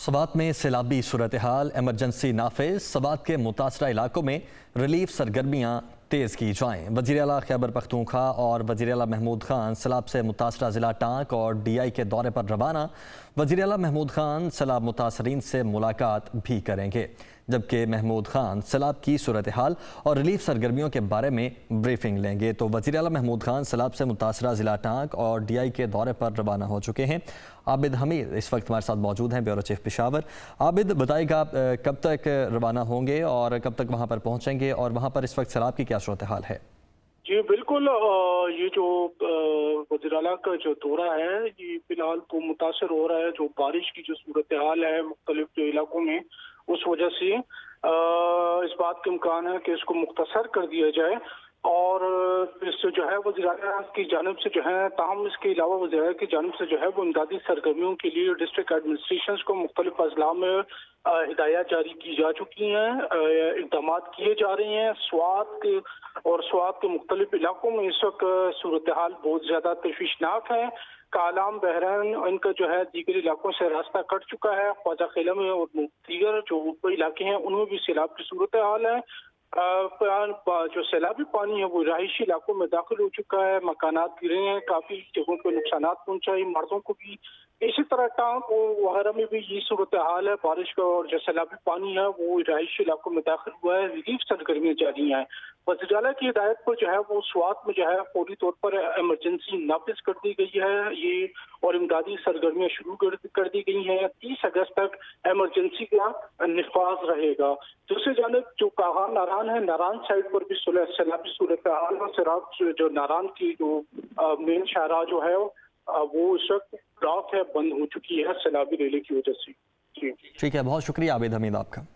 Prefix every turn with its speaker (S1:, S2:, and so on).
S1: सवात में सैलाबी सूरत हाल, एमरजेंसी नाफिज। सवात के मुतासरा इलाकों में रिलीफ सरगर्मियाँ तेज़ की जाएँ। वज़ीर आला खैबर पख्तूनख्वा और वज़ीर आला महमूद खान सैलाब से मुतासरा ज़िला टांक और DI के दौरे पर रवाना। वज़ीर आला महमूद खान सैलाब मुतासरीन से मुलाकात भी करेंगे, जबकि महमूद खान सैलाब की सूरत हाल और रिलीफ सरगर्मियों के बारे में ब्रीफिंग लेंगे। तो वज़ीर आला महमूद खान सैलाब से मुतासरा ज़िला टांक और DI के दौरे पर रवाना हो चुके हैं। आबिद हमीद इस वक्त हमारे साथ मौजूद हैं, ब्यूरो चीफ पेशावर। आबिद, बताइएगा आप कब तक रवाना होंगे और कब तक वहाँ पर पहुँचेंगे, और वहाँ पर इस वक्त सैलाब की क्या सूरत हाल है?
S2: जी बिल्कुल, ये जो वज़ीर आला का जो दौरा है ये फिलहाल तो मुतासर हो रहा है जो बारिश की जो सूरत हाल है मुख्तलिफ जो इलाकों में, उस वजह से इस बात का इम्कान है कि इसको मुख्तसर कर दिया जाए। और इससे जो है वज़ीर आला की जानिब से जो है, ताहम इसके अलावा वज़ीर आला की जानिब से जो है वो इमदादी सरगर्मियों के लिए डिस्ट्रिक्ट एडमिनिस्ट्रेशन को मुख्तलिफ अजला में हिदायत जारी की जा चुकी हैं, इक़दाम किए जा रहे हैं। स्वात के मुख्तलिफ इलाकों में इस वक्त सूरत हाल बहुत ज़्यादा तशवीशनाक है। कालाम, बहरन, इनका जो है दीगर इलाकों से रास्ता कट चुका है। ख्वाजा खेला में और दीगर जो इलाके हैं उनमें भी सैलाब की सूरत हाल है। जो सैलाबी पानी है वो रहायशी इलाकों में दाखिल हो चुका है, मकानात गिरे हैं, काफी जगहों पर नुकसान पहुंचा, इमारतों को भी। इसी तरह टांक वगैरह में भी ये सूरत हाल है। बारिश का और जो सैलाबी पानी है वो रहायशी इलाकों में दाखिल हुआ है। रिलीफ सरगर्मियां जारी हैं। वज़ीर आला की हिदायत पर जो है वो स्वात में जो है फौरी तौर पर इमरजेंसी नाफिज कर दी गई है ये, और इमदादी सरगर्मियां शुरू कर दी गई हैं। 30 अगस्त तक इमरजेंसी का निफाज रहेगा। दूसरी जानिब जो कागान नारान है, नारान साइड पर भी सैलाबी सूरत हाल और सैलाब जो नारान की जो मेन शाहरा जो है वो इस वक्त ब्लॉक है, बंद हो चुकी है सैलाबी रेले की वजह से। जी
S1: ठीक है, बहुत शुक्रिया आबिद हमीद आपका।